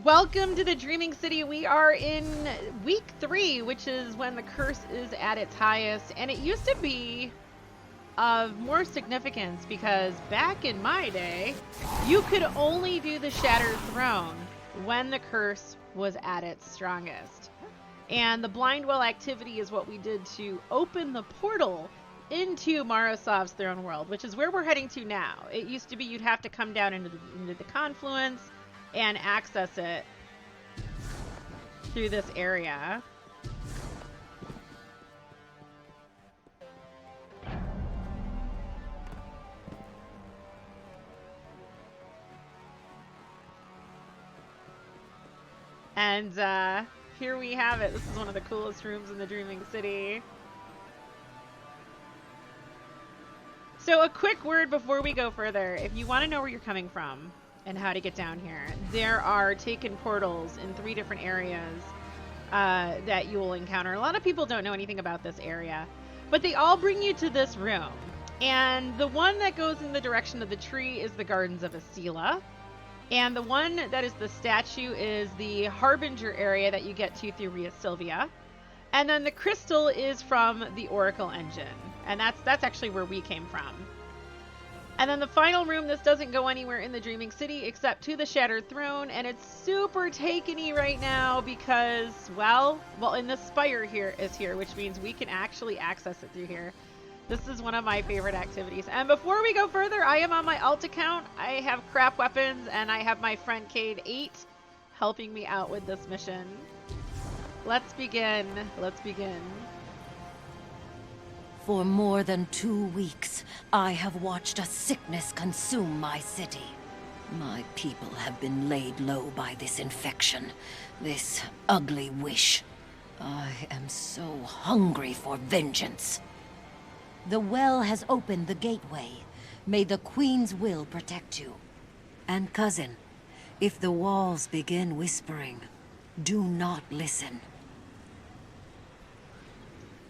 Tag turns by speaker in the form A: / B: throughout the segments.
A: Welcome to the Dreaming City. We are in week 3, which is when the curse is at its highest. And it used to be of more significance because back in my day, you could only do the Shattered Throne when the curse was at its strongest. And the Blind Well activity is what we did to open the portal into Marasov's throne world, which is where we're heading to now. It used to be you'd have to come down into the confluence and access it through this area. And here we have it. This is one of the coolest rooms in the Dreaming City. So a quick word before we go further. If you want to know where you're coming from and how to get down here, there are taken portals in 3 different areas that you will encounter. A lot of people don't know anything about this area, but they all bring you to this room. And the one that goes in the direction of the tree is the Gardens of Asila. And the one that is the statue is the Harbinger area that you get to through Ria Silvia. And then the crystal is from the Oracle engine. And that's actually where we came from. And then the final room, this doesn't go anywhere in the Dreaming City except to the Shattered Throne, and it's super taken-y right now because, well, in the Spire here, which means we can actually access it through here. This is one of my favorite activities. And before we go further, I am on my alt account. I have crap weapons, and I have my friend Cade 8 helping me out with this mission. Let's begin. Let's begin.
B: For more than 2 weeks, I have watched a sickness consume my city. My people have been laid low by this infection, this ugly wish. I am so hungry for vengeance. The well has opened the gateway. May the Queen's will protect you. And cousin, if the walls begin whispering, do not listen.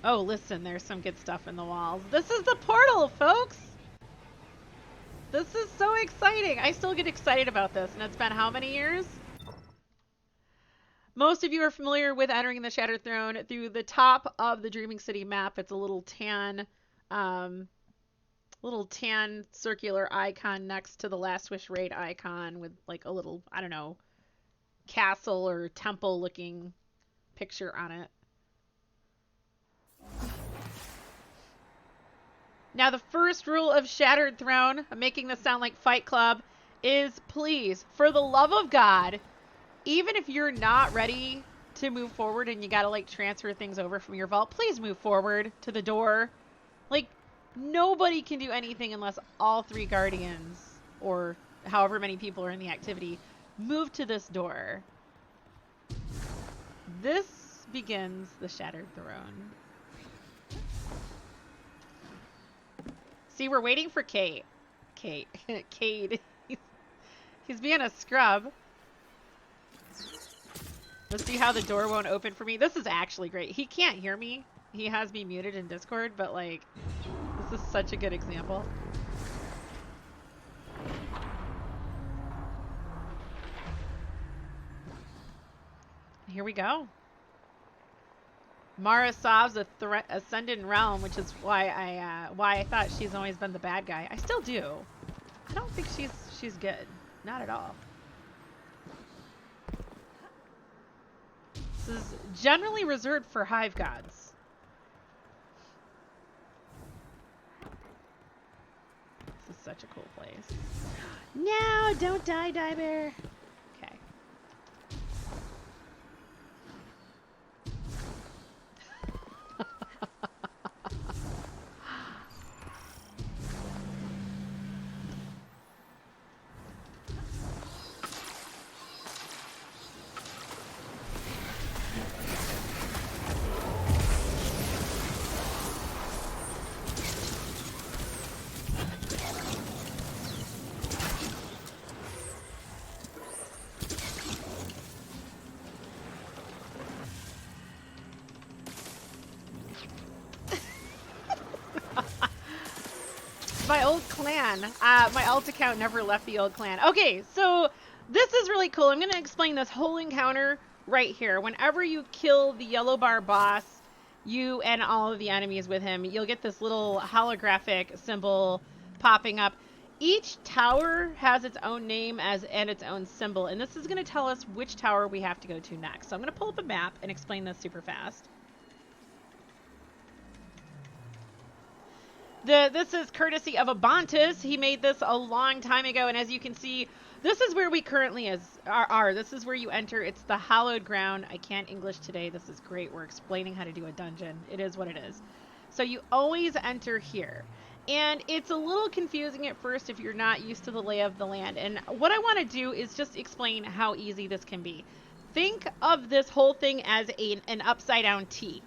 A: Oh, listen, there's some good stuff in the walls. This is the portal, folks! This is so exciting. I still get excited about this, and it's been how many years? Most of you are familiar with entering the Shattered Throne through the top of the Dreaming City map. It's a little tan circular icon next to the Last Wish raid icon with like a little, I don't know, castle or temple looking picture on it. Now, the first rule of Shattered Throne, I'm making this sound like Fight Club, is please, for the love of God, even if you're not ready to move forward and you gotta like transfer things over from your vault, please move forward to the door. Like, nobody can do anything unless all 3 guardians, or however many people are in the activity, move to this door. This begins the Shattered Throne. See, we're waiting for Cade. Cade. He's being a scrub. Let's see how the door won't open for me. This is actually great. He can't hear me. He has me muted in Discord, but like, this is such a good example. Here we go. Marasov's Ascendant Realm, which is why I thought she's always been the bad guy. I still do. I don't think she's good. Not at all. This is generally reserved for hive gods. This is such a cool place. No, don't die, Bear. Okay. My old clan. My alt account never left the old clan. Okay, so This is really cool. I'm going to explain this whole encounter right here. Whenever you kill the yellow bar boss, you and all of the enemies with him, you'll get this little holographic symbol popping up. Each tower has its own name and its own symbol, and this is going to tell us which tower we have to go to next. So I'm going to pull up a map and explain this super fast. This is courtesy of Abantus. He made this a long time ago, and as you can see, this is where we currently are. This is where you enter. It's the hallowed ground. I can't English today. This is great. We're explaining how to do a dungeon. It is what it is. So you always enter here. And it's a little confusing at first if you're not used to the lay of the land. And what I want to do is just explain how easy this can be. Think of this whole thing as an upside down T.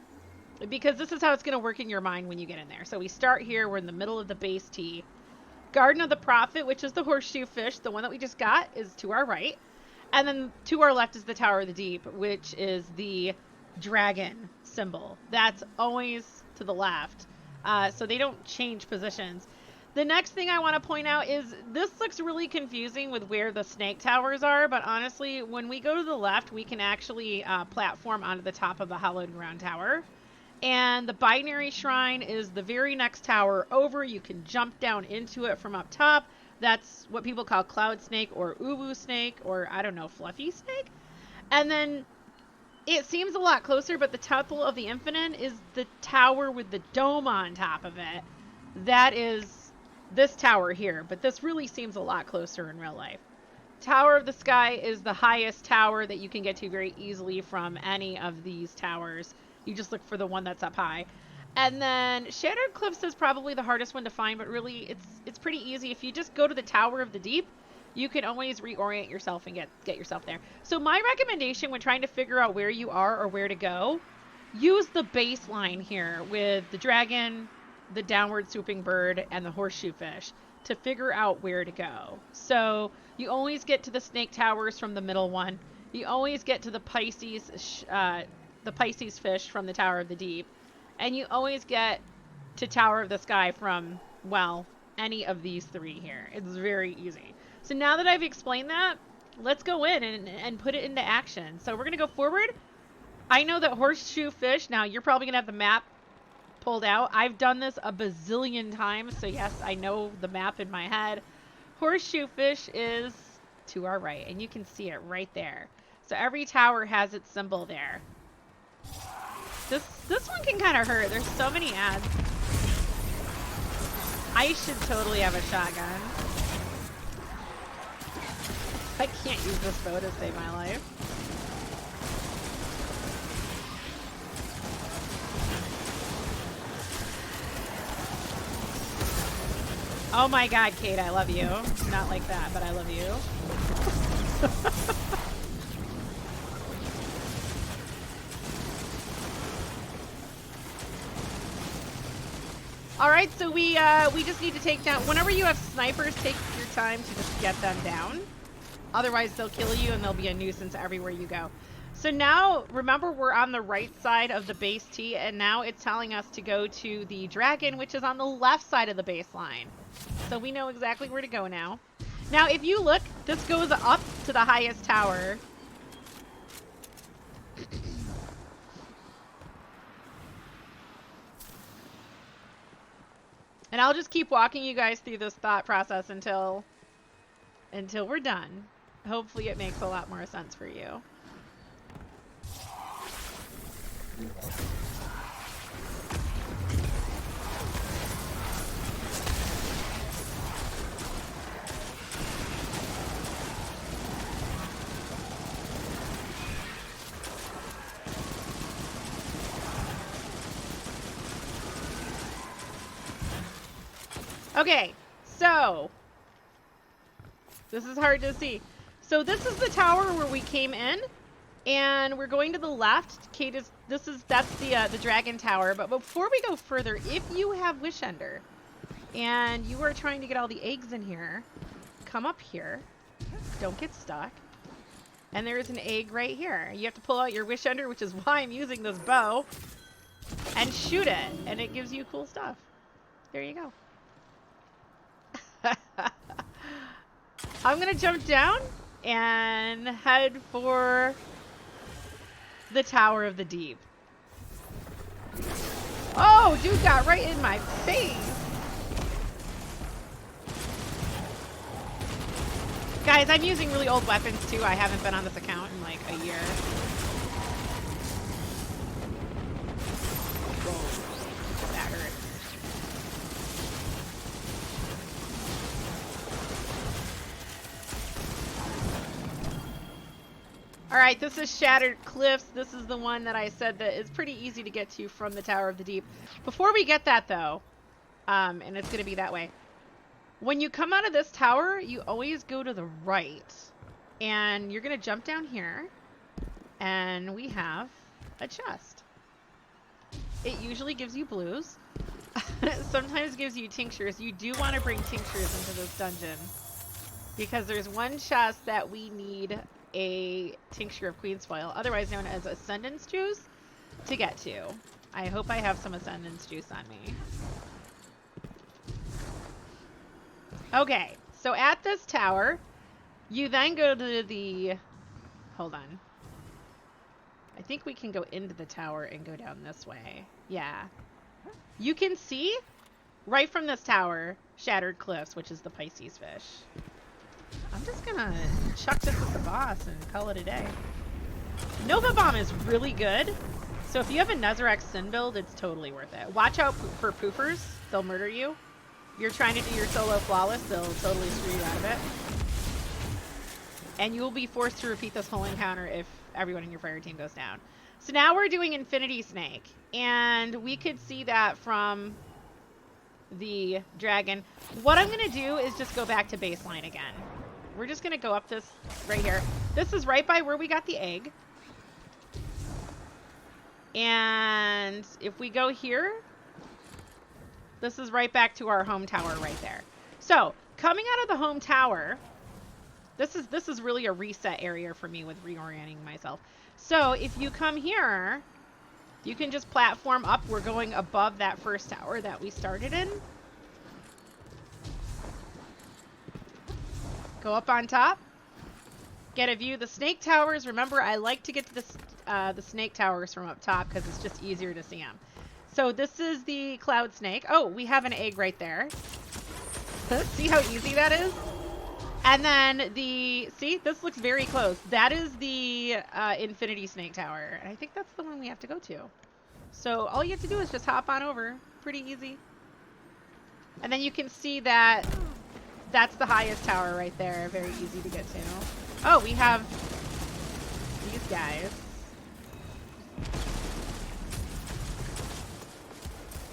A: Because this is how it's going to work in your mind when you get in there. So we start here. We're in the middle of the base T. Garden of the Prophet, which is the horseshoe fish, the one that we just got, is to our right. And then to our left is the Tower of the Deep, which is the dragon symbol. That's always to the left. So they don't change positions. The next thing I want to point out is this looks really confusing with where the snake towers are, but honestly, when we go to the left, we can actually platform onto the top of the hallowed ground tower. And the binary shrine is the very next tower over. You can jump down into it from up top. That's what people call cloud snake or uwu snake or, I don't know, fluffy snake. And then it seems a lot closer, but the Temple of the Infinite is the tower with the dome on top of it. That is this tower here, but this really seems a lot closer in real life. Tower of the Sky is the highest tower that you can get to very easily from any of these towers. You just look for the one that's up high. And then Shattered Cliffs is probably the hardest one to find, but really it's pretty easy. If you just go to the Tower of the Deep, you can always reorient yourself and get yourself there. So my recommendation when trying to figure out where you are or where to go, use the baseline here with the dragon, the downward swooping bird, and the horseshoe fish to figure out where to go. So you always get to the snake towers from the middle one. You always get to the Pisces fish from the Tower of the Deep. And you always get to Tower of the Sky from, well, any of these three here. It's very easy. So now that I've explained that, let's go in and put it into action. So we're going to go forward. I know that horseshoe fish, now you're probably going to have the map pulled out. I've done this a bazillion times, so yes, I know the map in my head. Horseshoe fish is to our right, and you can see it right there. So every tower has its symbol there. This one can kind of hurt. There's so many ads. I should totally have a shotgun. I can't use this bow to save my life. Oh my god, Kate, I love you. Not like that, but I love you. Alright, so we just need to take down... Whenever you have snipers, take your time to just get them down. Otherwise, they'll kill you and they'll be a nuisance everywhere you go. So now, remember, we're on the right side of the base T, and now it's telling us to go to the dragon, which is on the left side of the baseline. So we know exactly where to go now. Now, if you look, this goes up to the highest tower. And I'll just keep walking you guys through this thought process until we're done. Hopefully it makes a lot more sense for you. Okay, so this is hard to see. So this is the tower where we came in, and we're going to the left. Kate is that's the dragon tower. But before we go further, if you have Wish Ender and you are trying to get all the eggs in here, come up here. Don't get stuck. And there is an egg right here. You have to pull out your Wish Ender, which is why I'm using this bow, and shoot it, and it gives you cool stuff. There you go. I'm gonna jump down and head for the Tower of the Deep. Oh, dude got right in my face. Guys, I'm using really old weapons too. I haven't been on this account in like a year. Whoa, that hurt. All right, this is Shattered Cliffs. This is the one that I said that is pretty easy to get to from the Tower of the Deep. Before we get that though, and it's gonna be that way. When you come out of this tower, you always go to the right. And you're going to jump down here. And we have a chest. It usually gives you blues. Sometimes gives you tinctures. You do want to bring tinctures into this dungeon. Because there's one chest that we need a tincture of Queen's Foil, otherwise known as Ascendance Juice, to get to. I hope I have some Ascendance Juice on me. Okay, so at this tower, you then go to the... Hold on. I think we can go into the tower and go down this way. Yeah. You can see, right from this tower, Shattered Cliffs, which is the Pisces fish. I'm just gonna chuck this at the boss and call it a day. Nova Bomb is really good, so if you have a Nezarec Sin build, it's totally worth it. Watch out for poofers. They'll murder you. You're trying to do your solo flawless, they'll totally screw you out of it. And you will be forced to repeat this whole encounter if everyone in your fire team goes down. So now we're doing Infinity Snake. And we could see that from the dragon. What I'm going to do is just go back to baseline again. We're just going to go up this right here. This is right by where we got the egg. And if we go here... This is right back to our home tower right there. So, coming out of the home tower, this is really a reset area for me with reorienting myself. So, if you come here, you can just platform up. We're going above that first tower that we started in. Go up on top. Get a view of the snake towers. Remember, I like to get to the snake towers from up top because it's just easier to see them. So this is the cloud snake. Oh, we have an egg right there. See how easy that is? And then see, this looks very close. That is the Infinity Snake Tower. And I think that's the one we have to go to. So all you have to do is just hop on over. Pretty easy. And then you can see that that's the highest tower right there. Very easy to get to. Oh, we have these guys.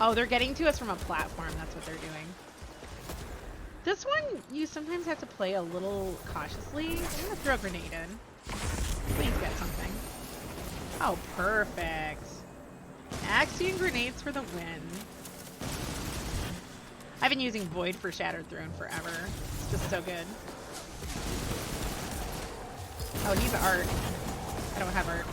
A: Oh, they're getting to us from a platform. That's what they're doing. This one, you sometimes have to play a little cautiously. I'm going to throw a grenade in. Please get something. Oh, perfect. Axion grenades for the win. I've been using Void for Shattered Throne forever. It's just so good. Oh, he's art. I don't have art.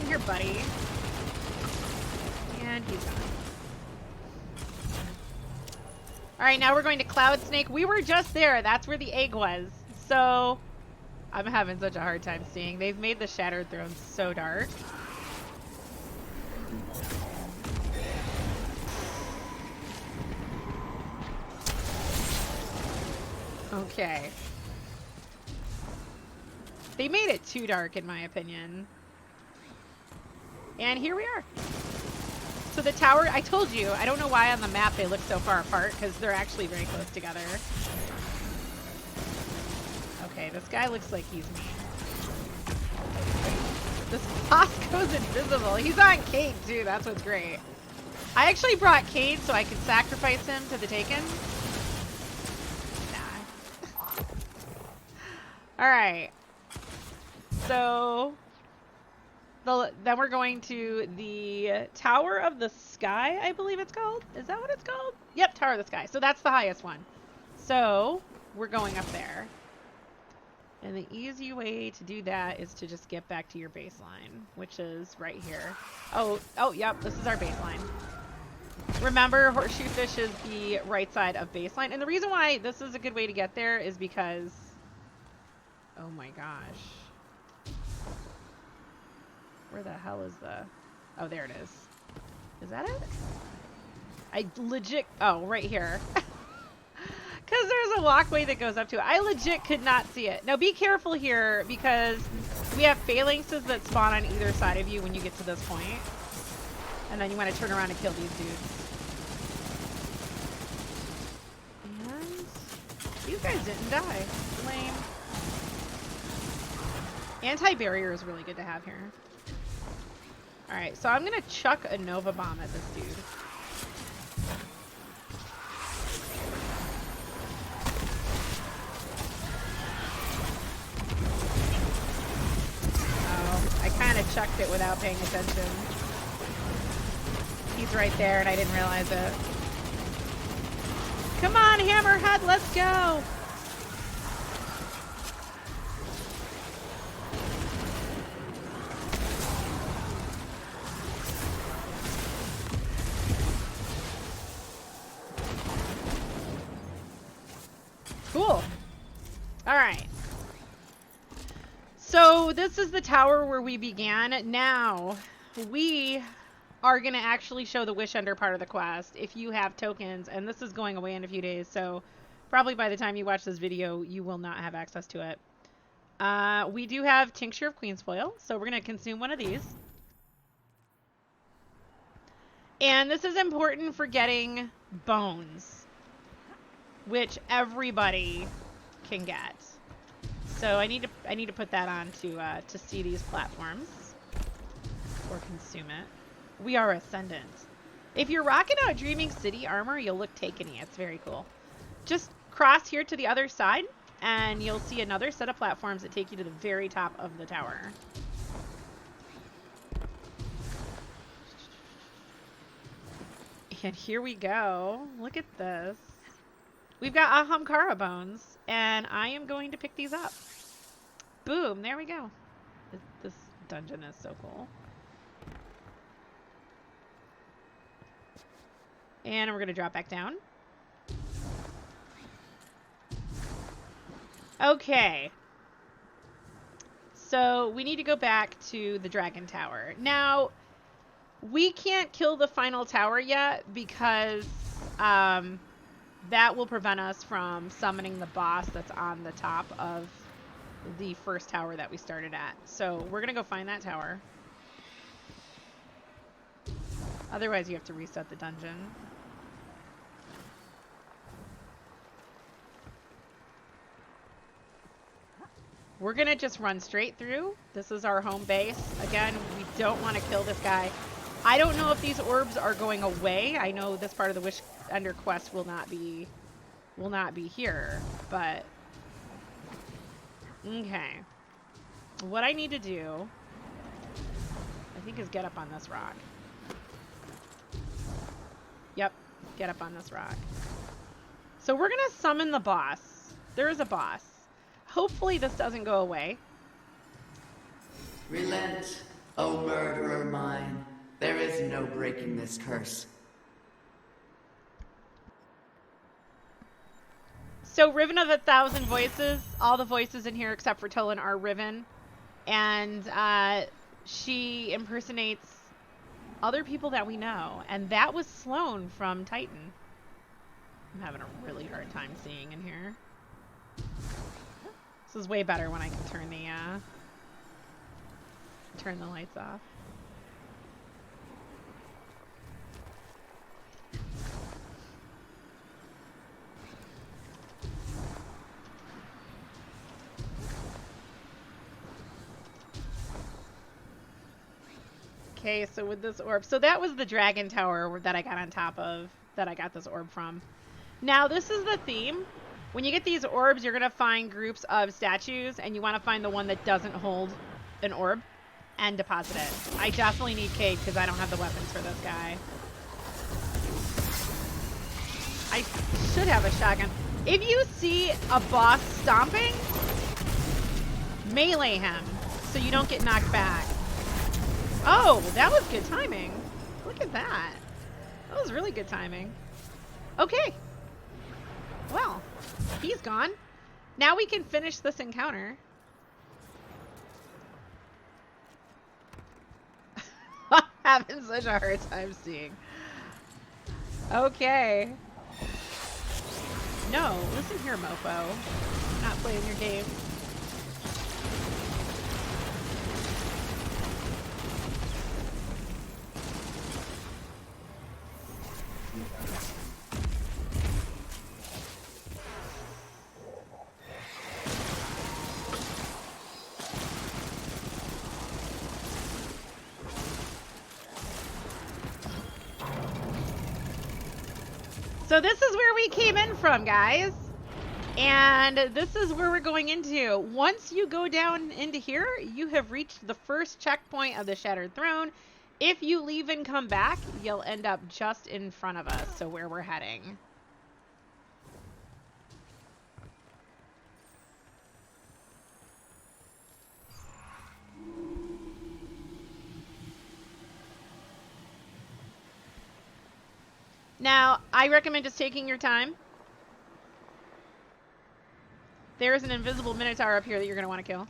A: Here, buddy. And he's gone. Alright, now we're going to Cloud Snake. We were just there. That's where the egg was. So, I'm having such a hard time seeing. They've made the Shattered Throne so dark. Okay. They made it too dark, in my opinion. And here we are. So the tower, I told you, I don't know why on the map they look so far apart, because they're actually very close together. Okay, this guy looks like he's mean. This boss goes invisible. He's on Cade, too. That's what's great. I actually brought Cade so I could sacrifice him to the Taken. Nah. Alright. So... then we're going to the Tower of the Sky, I believe it's called. Is that what it's called? Yep, Tower of the Sky. So that's the highest one. So we're going up there. And the easy way to do that is to just get back to your baseline, which is right here. Oh, yep, this is our baseline. Remember, Horseshoe Fish is the right side of baseline. And the reason why this is a good way to get there is because... Oh my gosh. Where the hell is the... Oh, there it is. Is that it? I legit... Oh, right here. Because there's a walkway that goes up to it. I legit could not see it. Now be careful here because we have phalanxes that spawn on either side of you when you get to this point. And then you want to turn around and kill these dudes. And these guys didn't die. Lame. Anti-barrier is really good to have here. Alright, so I'm going to chuck a Nova Bomb at this dude. Oh, I kind of chucked it without paying attention. He's right there and I didn't realize it. Come on, Hammerhead, let's go! Cool. Alright. So this is the tower where we began. Now, we are going to actually show the Wish Ender part of the quest if you have tokens, and this is going away in a few days, so probably by the time you watch this video, you will not have access to it. We do have Tincture of Queensfoil, so we're going to consume one of these. And this is important for getting bones, which everybody can get. So I need to put that on to see these platforms or consume it. We are Ascendant. If you're rocking out Dreaming City armor, you'll look taken-y. It's very cool. Just cross here to the other side, and you'll see another set of platforms that take you to the very top of the tower. And here we go. Look at this. We've got Ahamkara Bones, and I am going to pick these up. Boom, there we go. This dungeon is so cool. And we're going to drop back down. Okay. So we need to go back to the Dragon Tower. Now, we can't kill the final tower yet because that will prevent us from summoning the boss that's on the top of the first tower that we started at. So we're going to go find that tower. Otherwise, you have to reset the dungeon. We're going to just run straight through. This is our home base. Again, we don't want to kill this guy. I don't know if these orbs are going away. I know this part of the Wish Ender quest will not be here, but okay. What I need to do, I think, is get up on this rock. Yep, get up on this rock. So we're gonna summon the boss. There is a boss. Hopefully this doesn't go away.
C: Relent, O murderer mine. There is no breaking this curse.
A: So Riven of 1,000 voices, all the voices in here except for Tolan are Riven. And she impersonates other people that we know. And that was Sloan from Titan. I'm having a really hard time seeing in here. This is way better when I can turn the lights off. Okay, so with this orb, so that was the dragon tower that I got on top of, that I got this orb from. Now this is the theme. When you get these orbs, you're going to find groups of statues, and you want to find the one that doesn't hold an orb and deposit it. I definitely need Cade because I don't have the weapons for this guy. I should have a shotgun. If you see a boss stomping, melee him so you don't get knocked back. Oh, that was good timing. Look at that. That was really good timing. Okay. Well, he's gone. Now we can finish this encounter. Having such a hard time seeing. Okay. No, listen here, mofo. I'm not playing your game. So this is where we came in from, guys. And this is where we're going into. Once you go down into here, you have reached the first checkpoint of the Shattered Throne. If you leave and come back, you'll end up just in front of us, so where we're heading. Now, I recommend just taking your time. There's an invisible Minotaur up here that you're going to want to kill.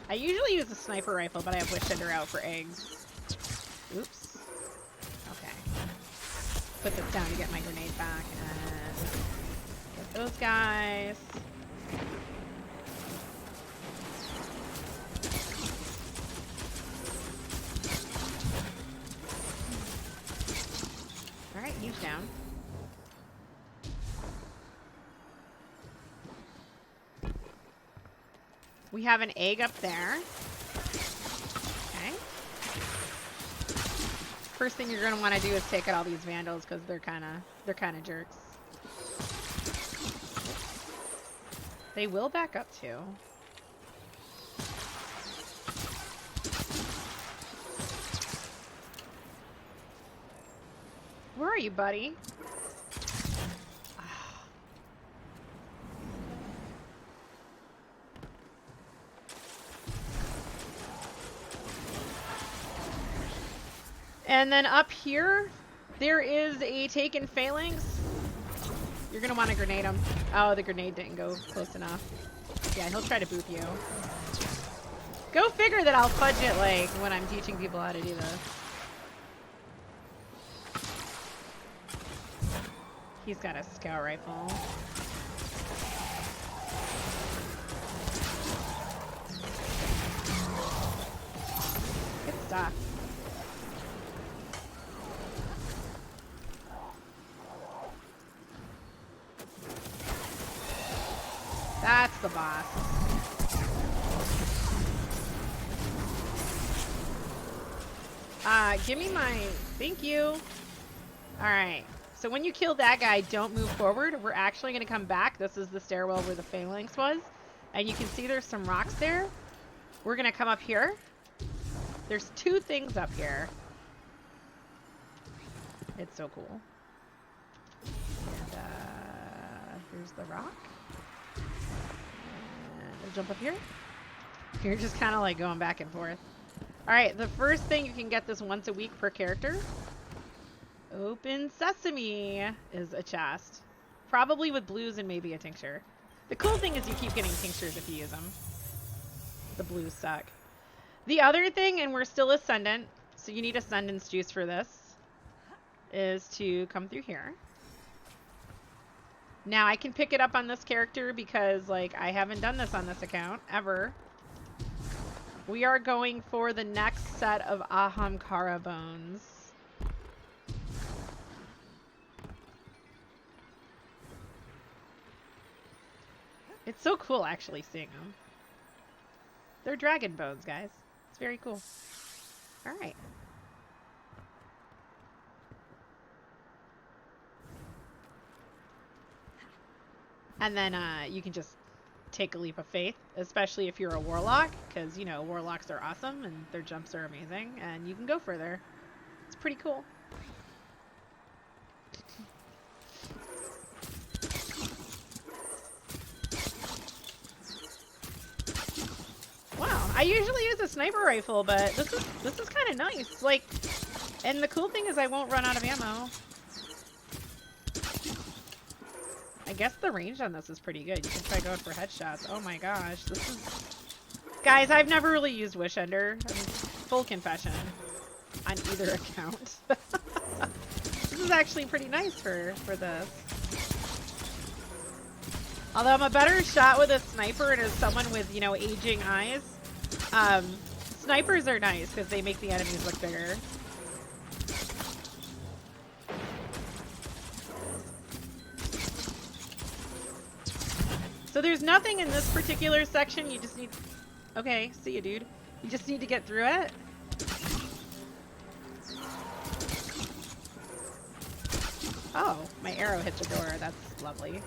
A: I usually use a sniper rifle, but I have Witchender out for eggs. Oops. Okay. Put this down to get my grenade back. And get those guys. Alright, he's down. We have an egg up there. Okay. First thing you're gonna want to do is take out all these vandals because they're kind of jerks. They will back up too. Where are you, buddy? And then up here, there is a taken phalanx. You're gonna want to grenade him. Oh, the grenade didn't go close enough. Yeah, he'll try to boop you. Go figure that I'll fudge it like when I'm teaching people how to do this. He's got a scout rifle. Good stuff. That's the boss. Give me my... Thank you. Alright. So when you kill that guy, don't move forward. We're actually going to come back. This is the stairwell where the phalanx was. And you can see there's some rocks there. We're going to come up here. There's two things up here. It's so cool. And, here's the rock. Jump up here. You're just kind of like going back and forth. Alright, the first thing, you can get this once a week per character. Open Sesame is a chest. Probably with blues and maybe a tincture. The cool thing is you keep getting tinctures if you use them. The blues suck. The other thing, and we're still Ascendant, so you need Ascendant's juice for this, is to come through here. Now, I can pick it up on this character because, like, I haven't done this on this account, ever. We are going for the next set of Ahamkara Bones. It's so cool, actually, seeing them. They're dragon bones, guys. It's very cool. Alright. And then you can just take a leap of faith, especially if you're a warlock, because, you know, warlocks are awesome and their jumps are amazing, and you can go further. It's pretty cool. Wow, I usually use a sniper rifle, but this is kind of nice. Like, And the cool thing is I won't run out of ammo. I guess the range on this is pretty good. You can try going for headshots. Oh my gosh, this is... Guys, I've never really used Wish Ender. I mean, full confession. On either account. This is actually pretty nice for this. Although I'm a better shot with a sniper and as someone with, you know, aging eyes. Snipers are nice because they make the enemies look bigger. So there's nothing in this particular section. You just need... Okay, see you, dude. You just need to get through it. Oh, my arrow hit the door. That's lovely.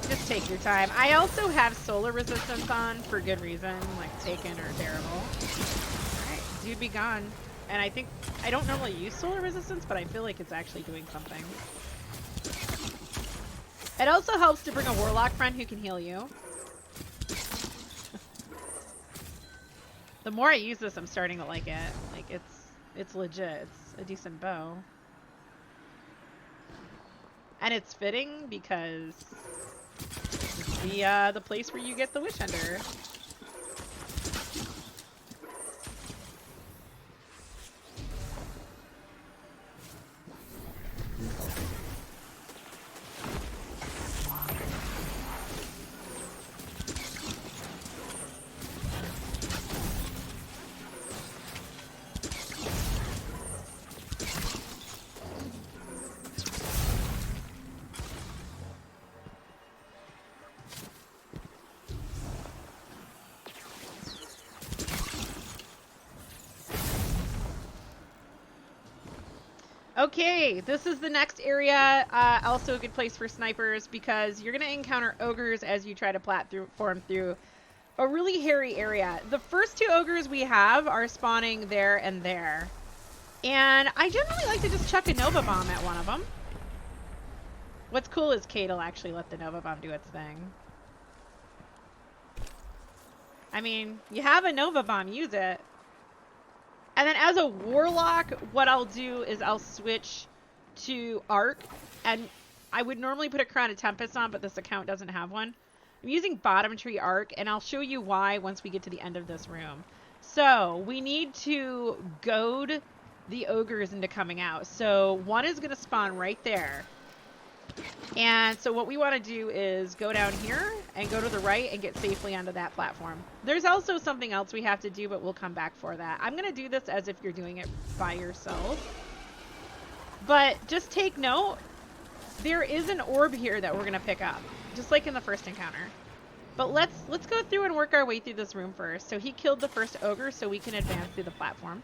A: Just take your time. I also have solar resistance on for good reason, like Taken or Terrible. Alright, dude be gone. And I think, I don't normally use solar resistance, but I feel like it's actually doing something. It also helps to bring a warlock friend who can heal you. The more I use this, I'm starting to like it. Like, it's legit. It's a decent bow. And it's fitting because it's the place where you get the Wish Ender. Okay, this is the next area, also a good place for snipers because you're going to encounter ogres as you try to platform through a really hairy area. The first two ogres we have are spawning there and there. And I generally like to just chuck a Nova Bomb at one of them. What's cool is Kate will actually let the Nova Bomb do its thing. I mean, you have a Nova Bomb, use it. And then as a warlock, what I'll do is I'll switch to Arc. And I would normally put a Crown of Tempest on, but this account doesn't have one. I'm using Bottom Tree Arc, and I'll show you why once we get to the end of this room. So we need to goad the ogres into coming out. So one is going to spawn right there. And so what we want to do is go down here and go to the right and get safely onto that platform. There's also something else we have to do, but we'll come back for that. I'm going to do this as if you're doing it by yourself. But just take note, there is an orb here that we're going to pick up, just like in the first encounter. But let's go through and work our way through this room first. So he killed the first ogre so we can advance through the platform.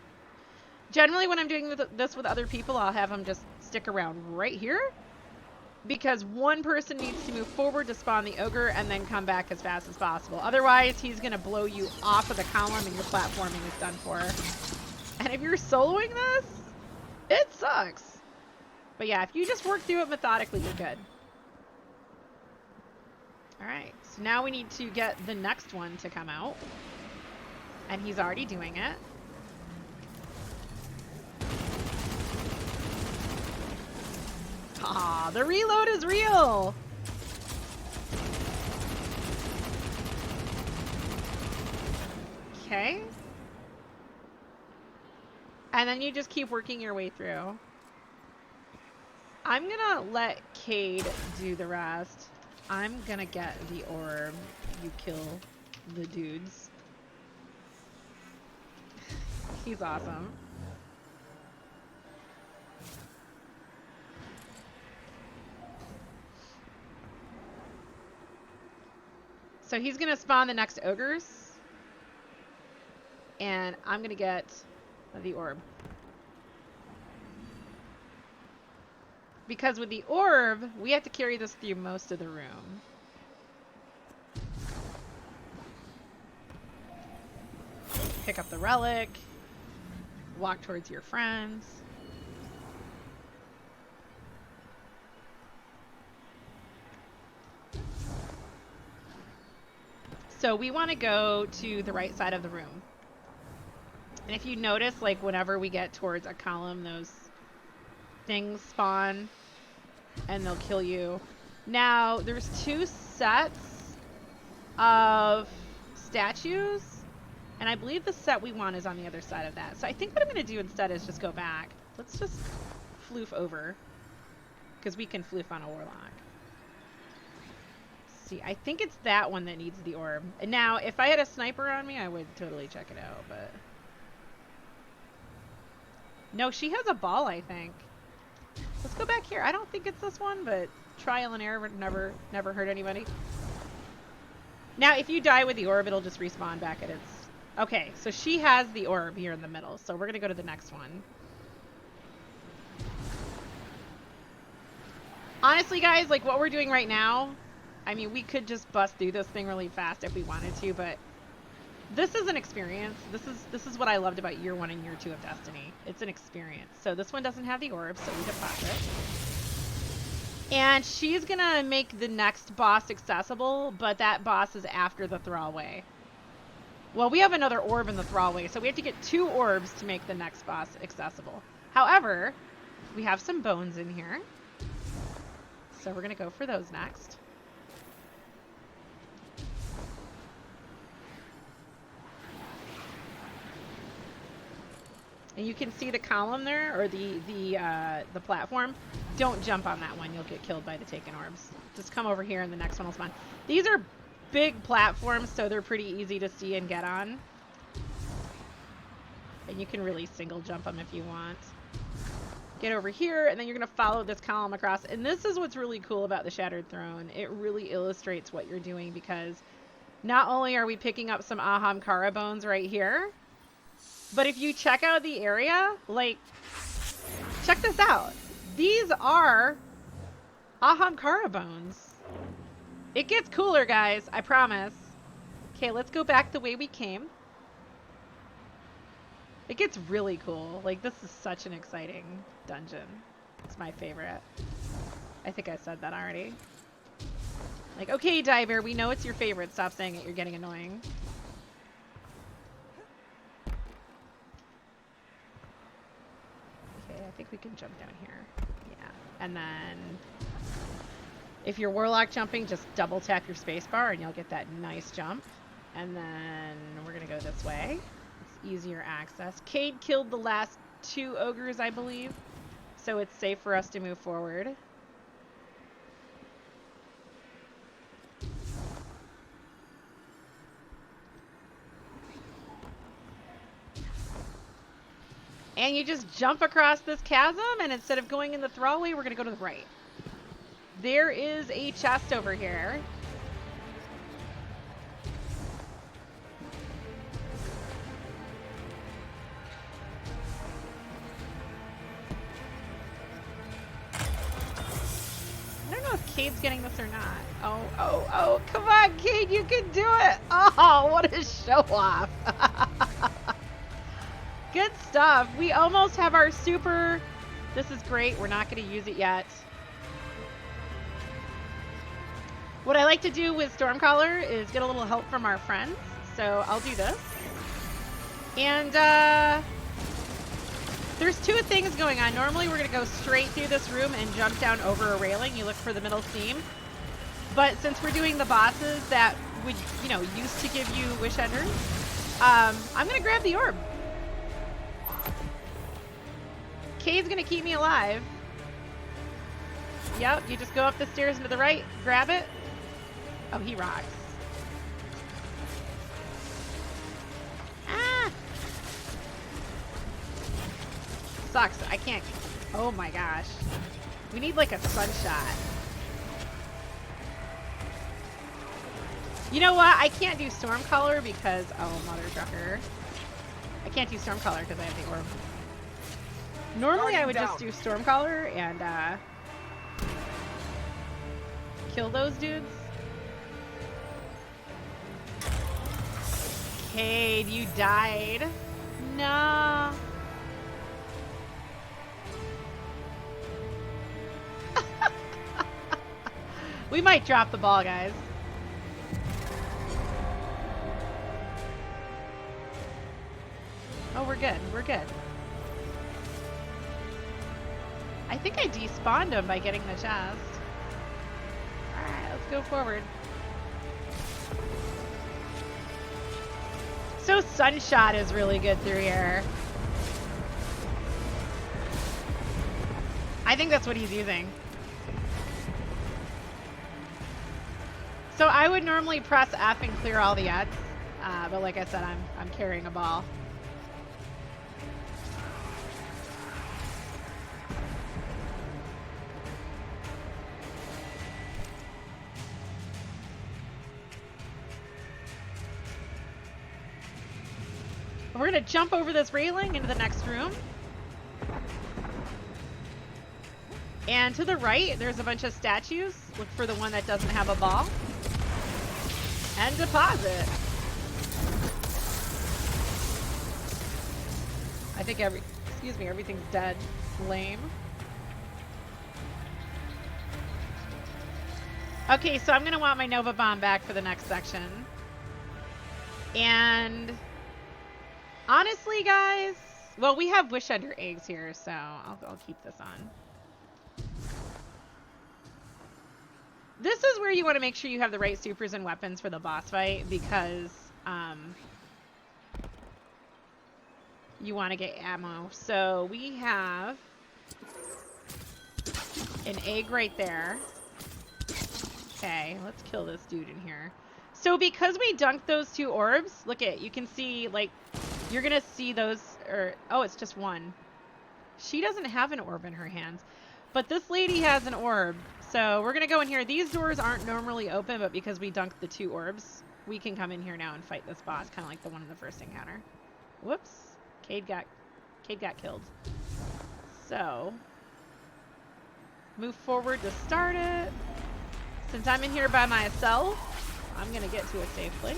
A: Generally when I'm doing this with other people, I'll have them just stick around right here. Because one person needs to move forward to spawn the ogre and then come back as fast as possible. Otherwise, he's going to blow you off of the column and your platforming is done for. And if you're soloing this, it sucks. But yeah, if you just work through it methodically, you're good. Alright, so now we need to get the next one to come out. And he's already doing it. Ah, the reload is real! Okay. And then you just keep working your way through. I'm gonna let Cade do the rest. I'm gonna get the orb. You kill the dudes. He's awesome. So he's going to spawn the next ogres. And I'm going to get the orb. Because with the orb, we have to carry this through most of the room. Pick up the relic. Walk towards your friends. So we want to go to the right side of the room. And if you notice, like, whenever we get towards a column, those things spawn and they'll kill you. Now, there's 2 sets of statues, and I believe the set we want is on the other side of that. So I think what I'm going to do instead is just go back. Let's just floof over, because we can floof on a warlock. See, I think it's that one that needs the orb. And now, if I had a sniper on me, I would totally check it out, but... No, she has a ball, I think. Let's go back here. I don't think it's this one, but trial and error would never hurt anybody. Now, if you die with the orb, it'll just respawn back at its... Okay, so she has the orb here in the middle, so we're going to go to the next one. Honestly, guys, like what we're doing right now, I mean, we could just bust through this thing really fast if we wanted to, but this is an experience. This is what I loved about year 1 and year 2 of Destiny. It's an experience. So this one doesn't have the orb, so we deposit. And she's gonna make the next boss accessible, but that boss is after the Thrallway. Well, we have another orb in the Thrallway, so we have to get 2 orbs to make the next boss accessible. However, we have some bones in here, so we're gonna go for those next. And you can see the column there, or the platform. Don't jump on that one. You'll get killed by the taken orbs. Just come over here and the next one will spawn. These are big platforms, so they're pretty easy to see and get on. And you can really single jump them if you want. Get over here, and then you're going to follow this column across. And this is what's really cool about the Shattered Throne. It really illustrates what you're doing, because not only are we picking up some Ahamkara Bones right here, but if you check out the area, like, check this out. These are Ahamkara Bones. It gets cooler, guys. I promise. Okay, let's go back the way we came. It gets really cool. Like, this is such an exciting dungeon. It's my favorite. I think I said that already. Like, okay, Diver, we know it's your favorite. Stop saying it. You're getting annoying. I think we can jump down here. Yeah. And then if you're warlock jumping, just double tap your spacebar and you'll get that nice jump. And then we're going to go this way. It's easier access. Cade killed the last 2 ogres, I believe. So it's safe for us to move forward. And you just jump across this chasm, and instead of going in the Thrallway, we're going to go to the right. There is a chest over here. I don't know if Cade's getting this or not. Oh, come on, Cade, you can do it. Oh, what a show off. Good stuff. We almost have our super. This is great. We're not going to use it yet. What I like to do with Stormcaller is get a little help from our friends. So I'll do this. And there's 2 things going on. Normally we're going to go straight through this room and jump down over a railing. You look for the middle seam. But since we're doing the bosses that would, you know, used to give you wish enders, I'm going to grab the orb. Cade's gonna keep me alive. Yep, you just go up the stairs and to the right, grab it. Oh, he rocks. Ah! Sucks, I can't. Oh my gosh. We need like a sunshot. You know what? I can't do Stormcaller because, oh, mother trucker. I can't do Stormcaller because I have the orb. Normally I would just do Stormcaller and kill those dudes. Cade, you died. No. We might drop the ball, guys. Oh, we're good. We're good. I think I despawned him by getting the chest. Alright, let's go forward. So Sunshot is really good through here. I think that's what he's using. So I would normally press F and clear all the Ets, but like I said, I'm carrying a ball. We're gonna jump over this railing into the next room. And to the right, there's a bunch of statues. Look for the one that doesn't have a ball. And deposit. I think everything's dead. Lame. Okay, so I'm gonna want my Nova Bomb back for the next section. And honestly, guys, well, we have Wish Under Eggs here, so I'll keep this on. This is where you want to make sure you have the right supers and weapons for the boss fight, because you want to get ammo. So we have an egg right there. Okay, let's kill this dude in here. So because we dunked those 2 orbs, look at, you can see, like, you're gonna see those, or, oh, it's just one. She doesn't have an orb in her hands, but this lady has an orb. So we're gonna go in here. These doors aren't normally open, but because we dunked the 2 orbs, we can come in here now and fight this boss, kind of like the one in the first encounter. Whoops, Cade got killed. So move forward to start it. Since I'm in here by myself, I'm gonna get to a safe place.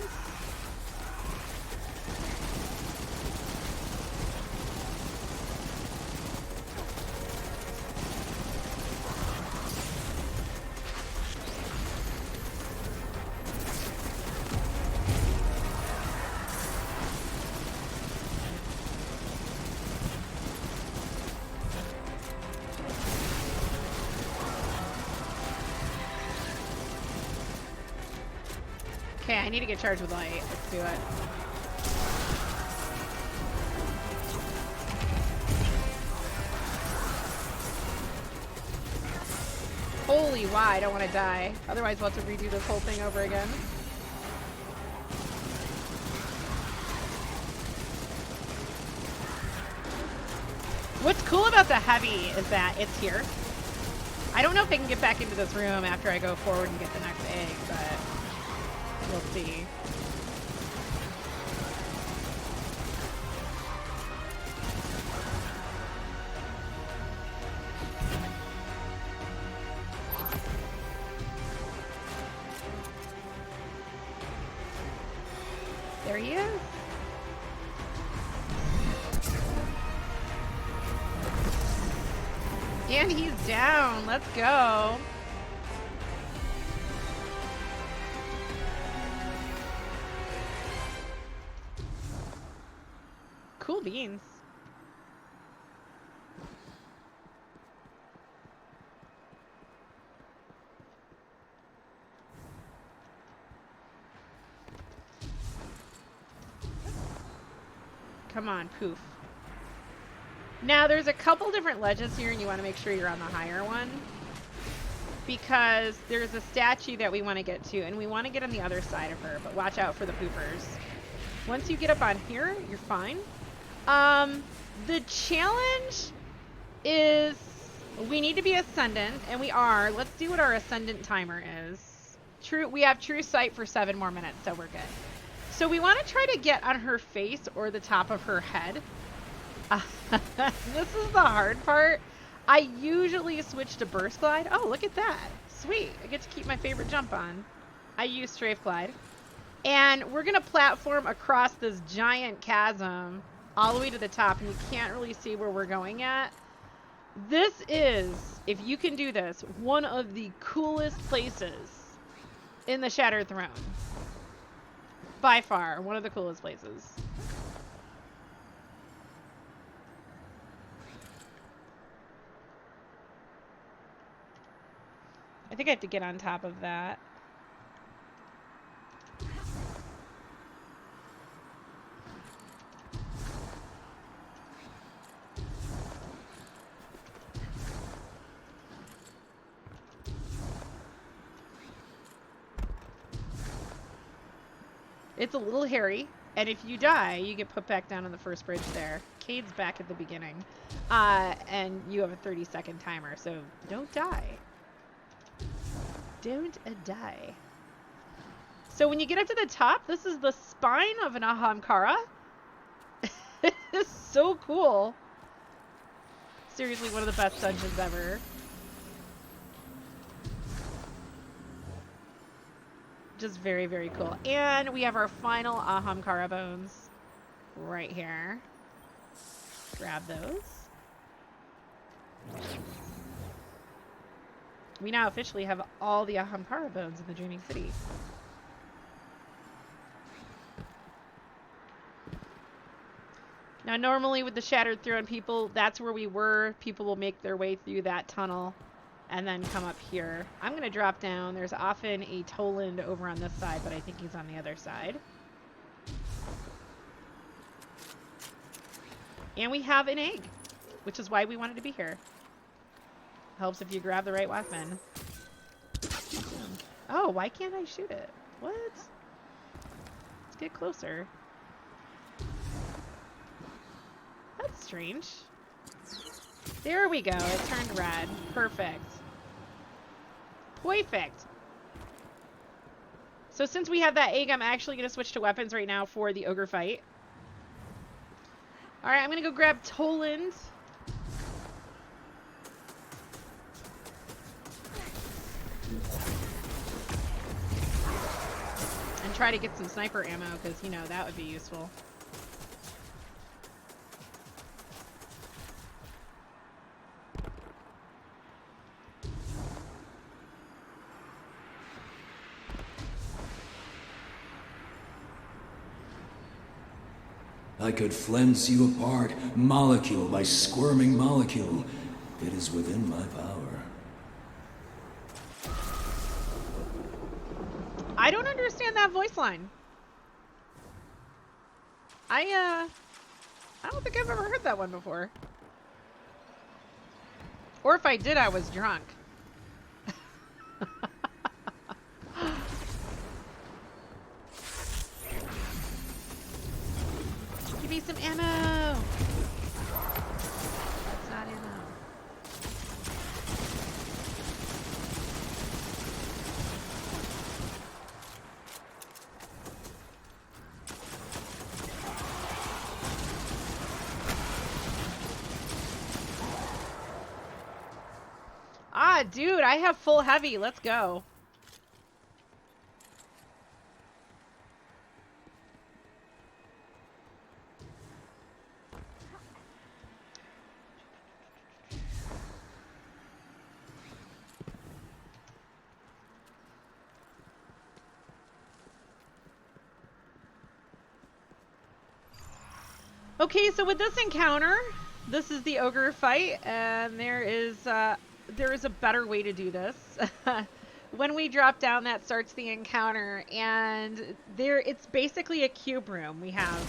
A: Okay, I need to get charged with light. Let's do it. Holy wow, I don't want to die. Otherwise we'll have to redo this whole thing over again. What's cool about the heavy is that it's here. I don't know if I can get back into this room after I go forward and get the next egg, but we'll see. There he is. And he's down. Let's go. Cool beans. Come on, poof. Now, there's a couple different ledges here, and you want to make sure you're on the higher one, because there's a statue that we want to get to, and we want to get on the other side of her, but watch out for the poopers. Once you get up on here, you're fine. The challenge is we need to be Ascendant, and we are. Let's see what our Ascendant timer is. We have True Sight for 7 more minutes, so we're good. So we want to try to get on her face or the top of her head. This is the hard part. I usually switch to Burst Glide. Oh, look at that. Sweet. I get to keep my favorite jump on. I use Strafe Glide. And we're going to platform across this giant chasm all the way to the top, and you can't really see where we're going at. This is, if you can do this, one of the coolest places in the Shattered Throne. By far, one of the coolest places. I think I have to get on top of that. It's a little hairy, and if you die, you get put back down on the first bridge there. Cade's back at the beginning, and you have a 30-second timer, so don't die. Don't die. So when you get up to the top, this is the spine of an Ahamkara. It's so cool. Seriously, one of the best dungeons ever. Just very, very cool. And we have our final Ahamkara Bones right here. Grab those. We now officially have all the Ahamkara Bones in the Dreaming City. Now, normally with the Shattered Throne people, that's where we were. People will make their way through that tunnel and then come up here. I'm going to drop down. There's often a Toland over on this side, but I think he's on the other side. And we have an egg, which is why we wanted to be here. Helps if you grab the right weapon. Oh, why can't I shoot it? What? Let's get closer. That's strange. There we go. It turned red. Perfect. Perfect. So since we have that egg, I'm actually going to switch to weapons right now for the ogre fight. Alright, I'm going to go grab Toland. And try to get some sniper ammo, because, you know, that would be useful.
D: I could flense you apart, molecule by squirming molecule. It is within my power.
A: I don't understand that voice line. I don't think I've ever heard that one before. Or if I did, I was drunk. Give me some ammo. That's not ammo. Ah, dude, I have full heavy. Let's go. Okay, so with this encounter, this is the ogre fight, and there is a better way to do this. When we drop down, that starts the encounter, and it's basically a cube room. We have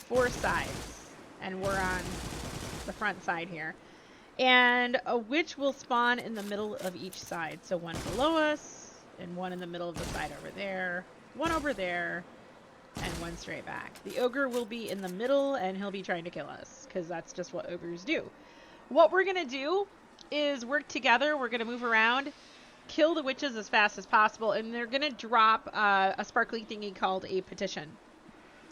A: 4 sides, and we're on the front side here. And a witch will spawn in the middle of each side. So one below us, and one in the middle of the side over there, one over there, and one straight back. The ogre will be in the middle, and he'll be trying to kill us, because that's just what ogres do. What we're going to do is work together. We're going to move around, kill the witches as fast as possible, and they're going to drop a sparkly thingy called a petition.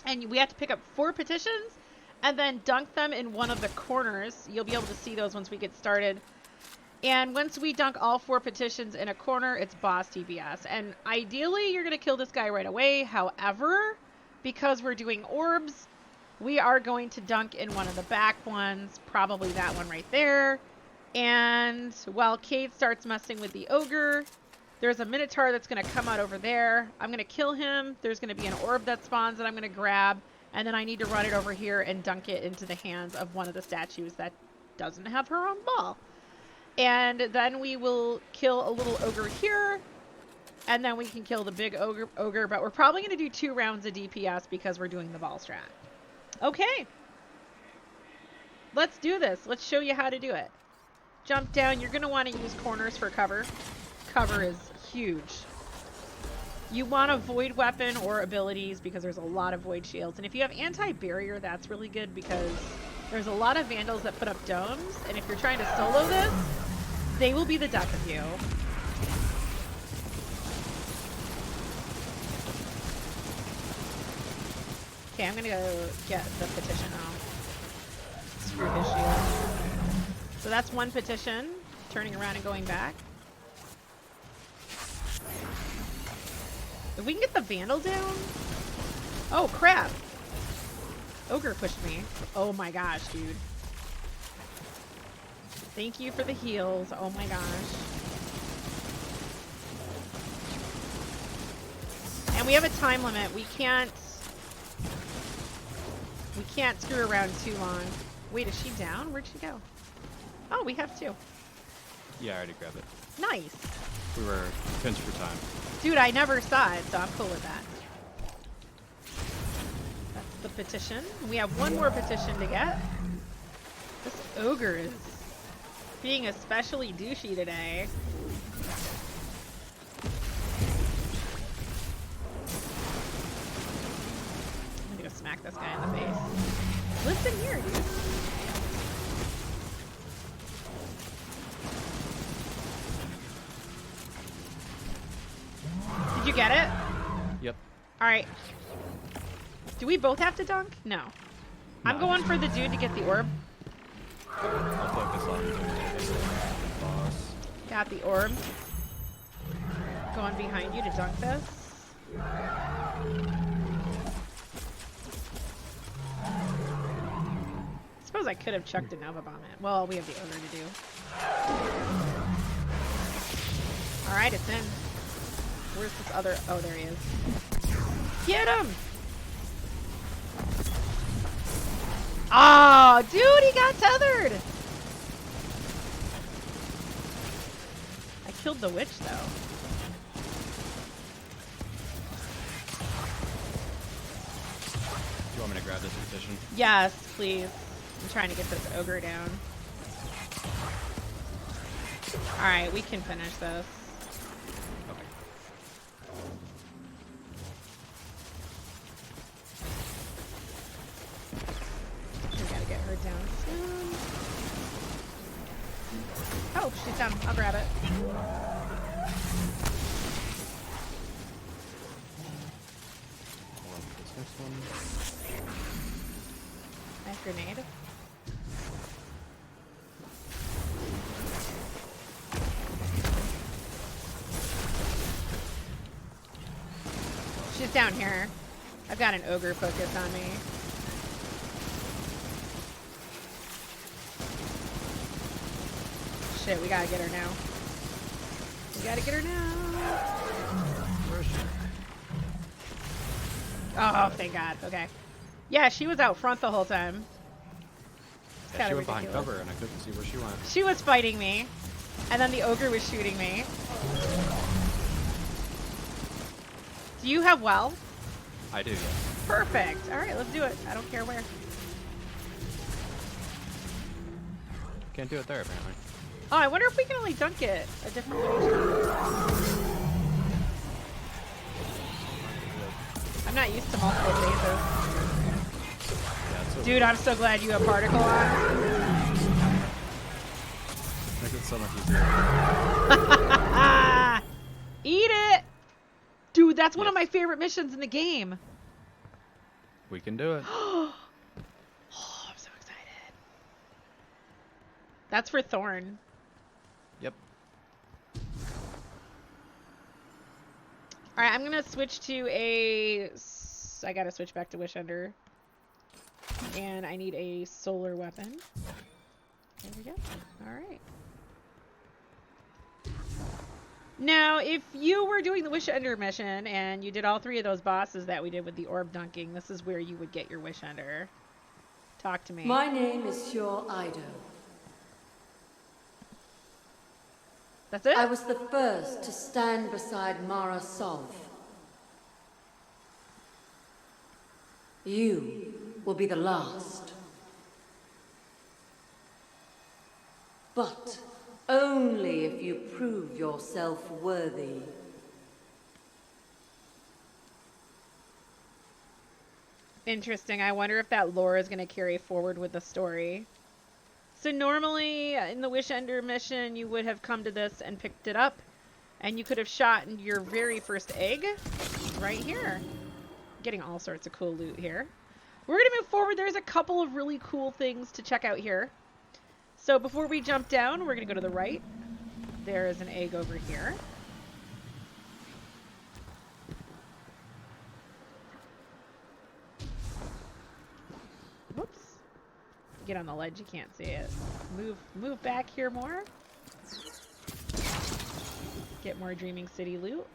A: And we have to pick up 4 petitions, and then dunk them in one of the corners. You'll be able to see those once we get started. And once we dunk all 4 petitions in a corner, it's boss TBS. And ideally, you're going to kill this guy right away. However, because we're doing orbs, we are going to dunk in one of the back ones, probably that one right there. And while Cade starts messing with the ogre, there's a minotaur that's going to come out over there. I'm going to kill him. There's going to be an orb that spawns that I'm going to grab. And then I need to run it over here and dunk it into the hands of one of the statues that doesn't have her own ball. And then we will kill a little ogre here. And then we can kill the big ogre. But we're probably going to do 2 rounds of DPS because we're doing the ball strat. Okay. Let's do this. Let's show you how to do it. Jump down. You're going to want to use corners for cover. Cover is huge. You want a void weapon or abilities because there's a lot of void shields. And if you have anti-barrier, that's really good because there's a lot of vandals that put up domes. And if you're trying to solo this, they will be the death of you. Okay, I'm going to go get the petition out. Screw his shield. So that's 1 petition. Turning around and going back. If we can get the vandal down. Oh, crap. Ogre pushed me. Oh my gosh, dude. Thank you for the heals. Oh my gosh. And we have a time limit. We can't screw around too long. Wait, is she down? Where'd she go? Oh, we have 2.
E: Yeah, I already grabbed it.
A: Nice.
E: We were pinched for time.
A: Dude, I never saw it, so I'm cool with that. That's the petition. We have 1 more petition to get. This ogre is being especially douchey today. I'm gonna go smack this guy in the face. Listen here, dude. Did you get it?
E: Yep.
A: Alright. Do we both have to dunk? No. I'm going for the dude to get the orb.
E: I'll focus on the boss.
A: Got the orb. Going behind you to dunk this. Suppose I could have chucked a Nova Bomb in. Well, we have the ogre to do. Alright, it's in. Where's this other? Oh, there he is. Get him! Oh, dude, he got tethered! I killed the witch, though.
E: Do you want me to grab this petition?
A: Yes, please. I'm trying to get this ogre down. Alright, we can finish this. Down soon. Oh, she's down. I'll grab it. Nice grenade. She's down here. I've got an ogre focus on me. Shit, we gotta get her now. We gotta get her now. Oh, thank God. Okay. Yeah, she was out front the whole time.
E: Yeah, she went behind cover and I couldn't see where she went.
A: She was fighting me. And then the ogre was shooting me. Do you have well?
E: I do, yeah.
A: Perfect. Alright, let's do it. I don't care where.
E: Can't do it there, apparently.
A: Oh, I wonder if we can only dunk it a different location. I'm not used to multiple phases.
E: Yeah,
A: dude, I'm so glad you have particle on.
E: Makes it so much easier.
A: Eat it! Dude, that's one of my favorite missions in the game.
E: We can do it.
A: Oh, I'm so excited. That's for Thorn.
E: Yep.
A: Alright, I'm gonna switch to a... I gotta switch back to Wish Ender. And I need a solar weapon. There we go. Alright. Now, if you were doing the Wish Ender mission and you did all 3 of those bosses that we did with the orb dunking, this is where you would get your Wish Ender. Talk to me.
F: My name is Sjur Eido.
A: That's it?
F: I was the first to stand beside Mara Sov. You will be the last. But only if you prove yourself worthy.
A: Interesting. I wonder if that lore is going to carry forward with the story. So normally in the Wish Ender mission, you would have come to this and picked it up, and you could have shot your very first egg right here. Getting all sorts of cool loot here. We're going to move forward. There's a couple of really cool things to check out here. So before we jump down, we're going to go to the right. There is an egg over here. Whoops. Get on the ledge, you can't see it. Move back here more. Get more Dreaming City loot.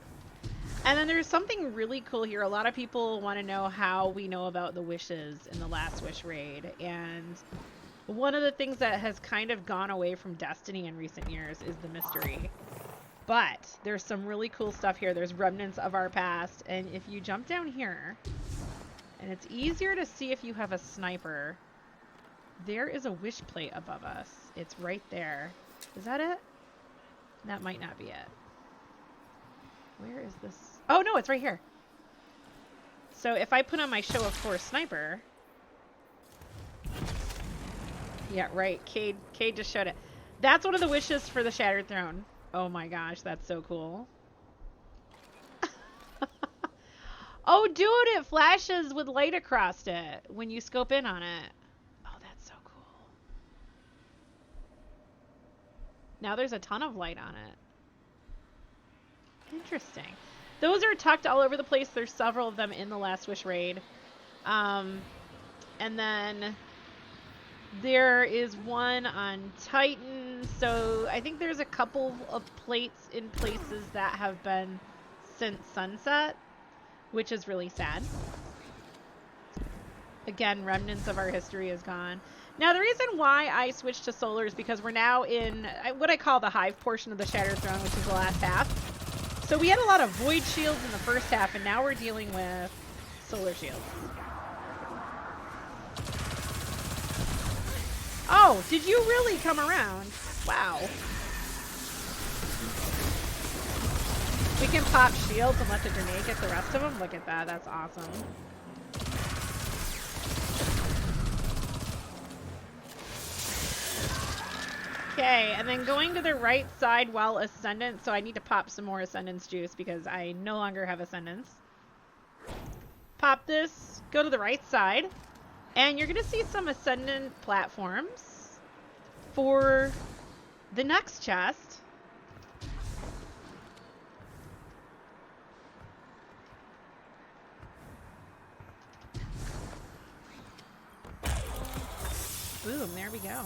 A: And then there's something really cool here. A lot of people want to know how we know about the wishes in the Last Wish raid. And one of the things that has kind of gone away from Destiny in recent years is the mystery. But there's some really cool stuff here. There's remnants of our past. And if you jump down here, and it's easier to see if you have a sniper, there is a wish plate above us. It's right there. Is that it? That might not be it. Where is this? Oh, no, it's right here. So if I put on my Show of Force sniper... Yeah, right. Cade just showed it. That's one of the wishes for the Shattered Throne. Oh my gosh, that's so cool. Oh, dude, it flashes with light across it when you scope in on it. Oh, that's so cool. Now there's a ton of light on it. Interesting. Those are tucked all over the place. There's several of them in the Last Wish raid. And then there is one on Titan. So I think there's a couple of plates in places that have been since sunset, which is really sad. Again, remnants of our history is gone. Now, the reason why I switched to solar is because we're now in what I call the hive portion of the Shattered Throne, which is the last half. So we had a lot of void shields in the first half, and now we're dealing with solar shields. Oh, did you really come around? Wow. We can pop shields and let the grenade get the rest of them? Look at that. That's awesome. Okay, and then going to the right side while Ascendant, so I need to pop some more Ascendance juice because I no longer have Ascendance. Pop this, go to the right side, and you're going to see some Ascendant platforms for the next chest. Boom, there we go.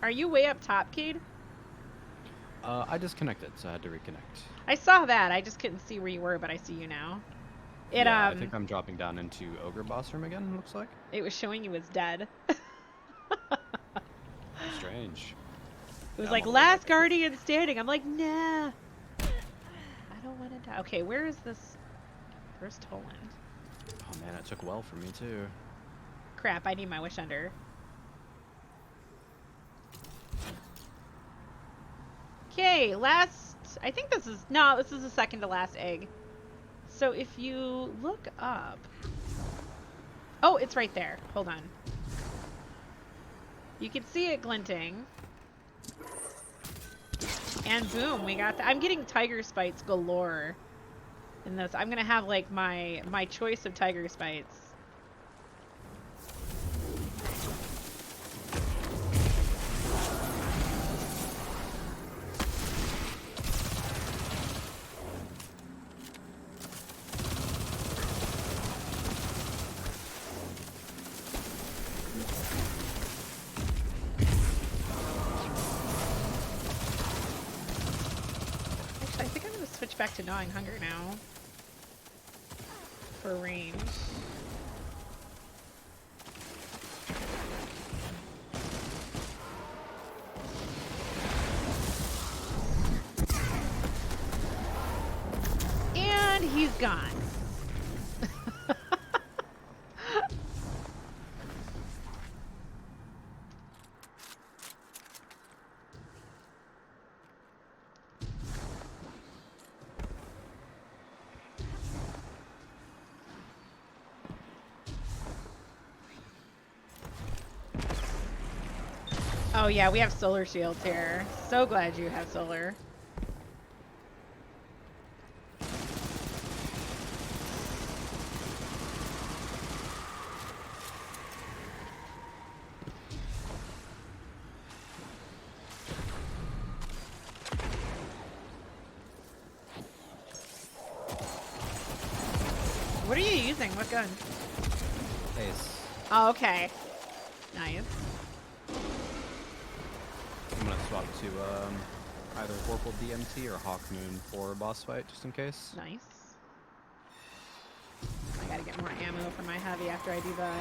A: Are you way up top, Cade?
E: I disconnected, so I had to reconnect.
A: I saw that. I just couldn't see where you were, but I see you now.
E: Yeah, I think I'm dropping down into Ogre Boss Room again, looks like.
A: It was showing you as dead.
E: Strange.
A: It was like, last Guardian standing. I'm like, nah. I don't want to die. Okay, where is this first hole in?
E: Oh man, it took well for me too.
A: Crap, I need my Wish Under. Okay, last... I think this is... No, this is the second to last egg. So if you look up... Oh, it's right there. Hold on. You can see it glinting. And boom, we got... I'm getting tiger spites galore in this. I'm going to have, like, my choice of tiger spites. back to gnawing hunger now. For range. And he's gone. Oh yeah, we have solar shields here. So glad you have solar. What are you using? What gun?
E: Ace.
A: Oh, okay. Nice.
E: I'm gonna swap to either Vorpal DMT or Hawkmoon for a boss fight, just in case.
A: Nice. I gotta get more ammo for my heavy after I do the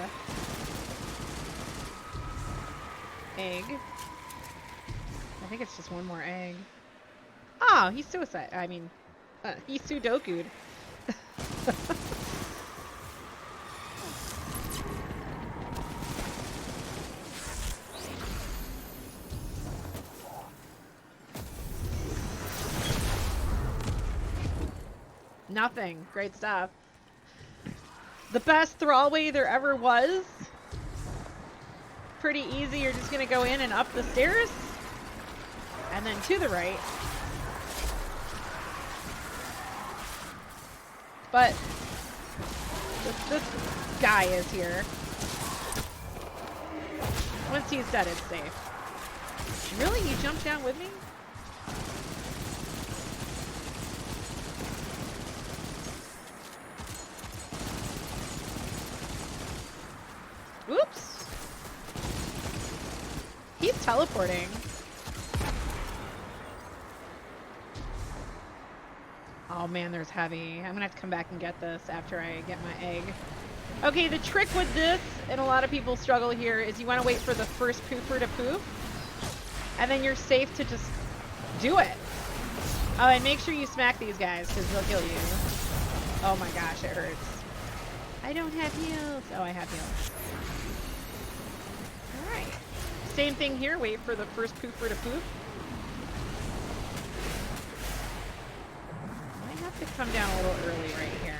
A: egg. I think it's just one more egg. Oh, he's suicide. I mean, he's Sudoku'd. Nothing. Great stuff. The best thrallway there ever was. Pretty easy. You're just going to go in and up the stairs. And then to the right. But this guy is here. Once he's dead, it's safe. Really? You jumped down with me? Oops. He's teleporting. Oh man, there's heavy. I'm gonna have to come back and get this after I get my egg. Okay, the trick with this, and a lot of people struggle here, is you want to wait for the first pooper to poof. And then you're safe to just do it. Oh, and make sure you smack these guys, because they'll kill you. Oh my gosh, it hurts. I don't have heals. Oh, I have heals. Alright. Same thing here. Wait for the first pooper to poof. Might have to come down a little early right here.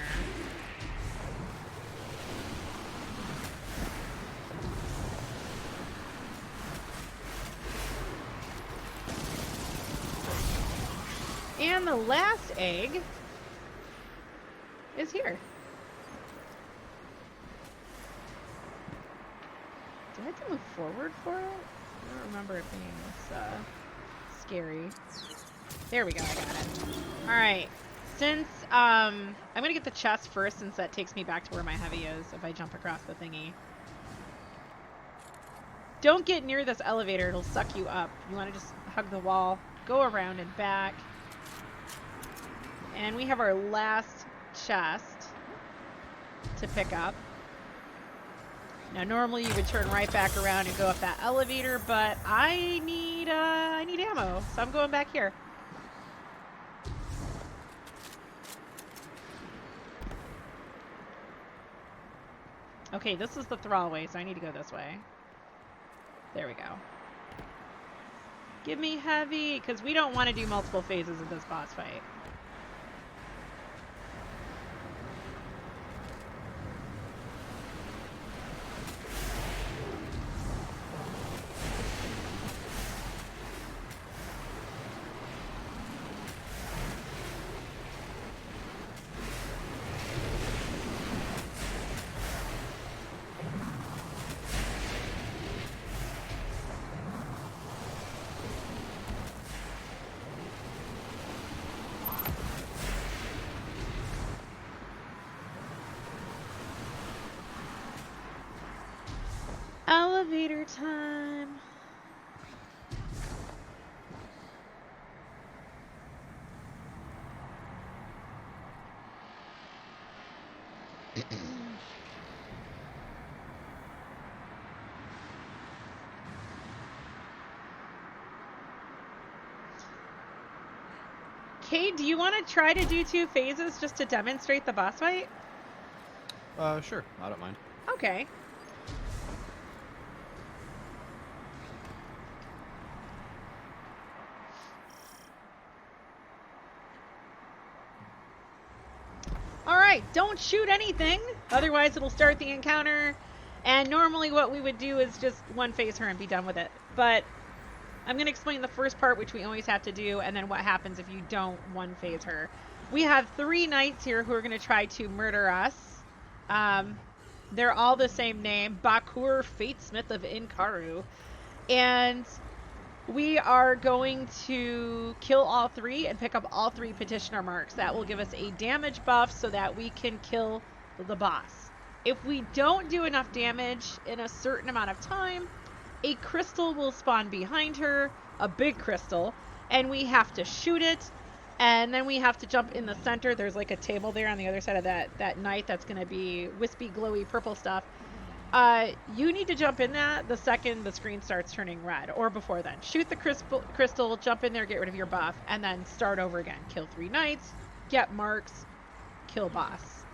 A: And the last egg is here. Do I have to move forward for it? I don't remember it being this scary. There we go, I got it. Alright, since, I'm gonna get the chest first since that takes me back to where my heavy is if I jump across the thingy. Don't get near this elevator, it'll suck you up. You wanna just hug the wall, go around and back. And we have our last chest to pick up. Now, normally you would turn right back around and go up that elevator, but I need ammo, so I'm going back here. Okay, this is the thrallway, so I need to go this way. There we go. Give me heavy, because we don't want to do multiple phases of this boss fight. Elevator time. Kate, do you want to try to do 2 phases just to demonstrate the boss fight?
E: Sure. I don't mind.
A: Okay. Alright, don't shoot anything, otherwise it'll start the encounter, and normally what we would do is just 1 phase her and be done with it. But I'm going to explain the first part, which we always have to do, and then what happens if you don't 1 phase her. We have 3 knights here who are going to try to murder us. They're all the same name, Ba-Kuur, Fatesmith of Incaru. And we are going to kill all 3 and pick up all 3 petitioner marks. That will give us a damage buff so that we can kill the boss. If we don't do enough damage in a certain amount of time, a crystal will spawn behind her, a big crystal, and we have to shoot it, and then we have to jump in the center. There's like a table there on the other side of that knight that's going to be wispy, glowy, purple stuff. You need to jump in that the second the screen starts turning red, or before then. Shoot the crystal, jump in there, get rid of your buff, and then start over again. Kill 3 knights, get marks, kill boss.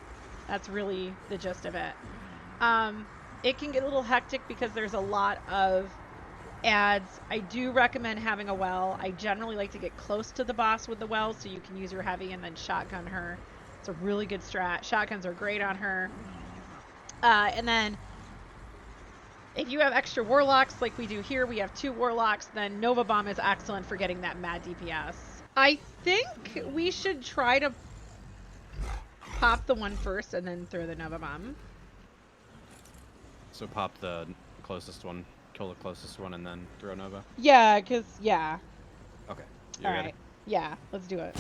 A: That's really the gist of it. It can get a little hectic because there's a lot of ads. I do recommend having a well. I generally like to get close to the boss with the well so you can use your heavy and then shotgun her. It's a really good strat. Shotguns are great on her. And then if you have extra warlocks like we do here, we have 2 warlocks, then Nova Bomb is excellent for getting that mad DPS. I think we should try to pop the one first and then throw the Nova Bomb.
E: So pop the closest one, kill the closest one, and then throw Nova?
A: Yeah, because, yeah.
E: Okay. You're
A: All
E: ready?
A: right. Yeah, let's do it.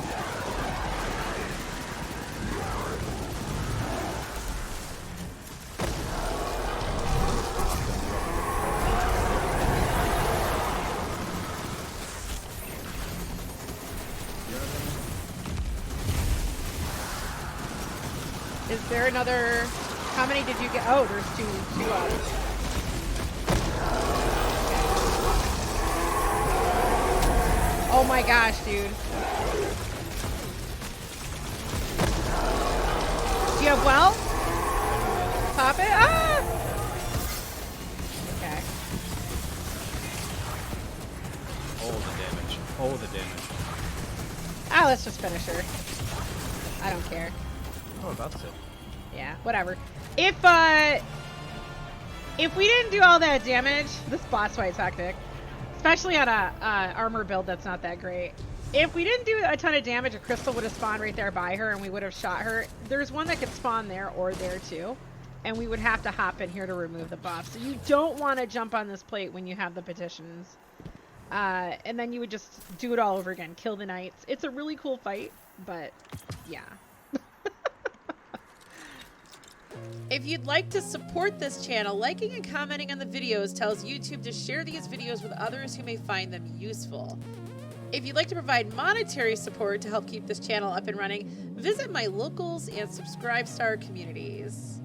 A: Is there another... How many did you get? Oh, there's two Oh my gosh, dude. Do you have well? Pop it? Ah! Okay.
E: Oh, the damage. Oh, the damage.
A: Ah, let's just finish her. I don't care.
E: Oh, that's it.
A: Yeah, whatever. If we didn't do all that damage, this boss fight's hectic. Especially on a armor build that's not that great. If we didn't do a ton of damage, a crystal would have spawned right there by her and we would have shot her. There's one that could spawn there or there too. And we would have to hop in here to remove the buff. So you don't want to jump on this plate when you have the petitions. And then you would just do it all over again. Kill the knights. It's a really cool fight, but yeah. If you'd like to support this channel, liking and commenting on the videos tells YouTube to share these videos with others who may find them useful. If you'd like to provide monetary support to help keep this channel up and running, visit my locals and subscribe star communities.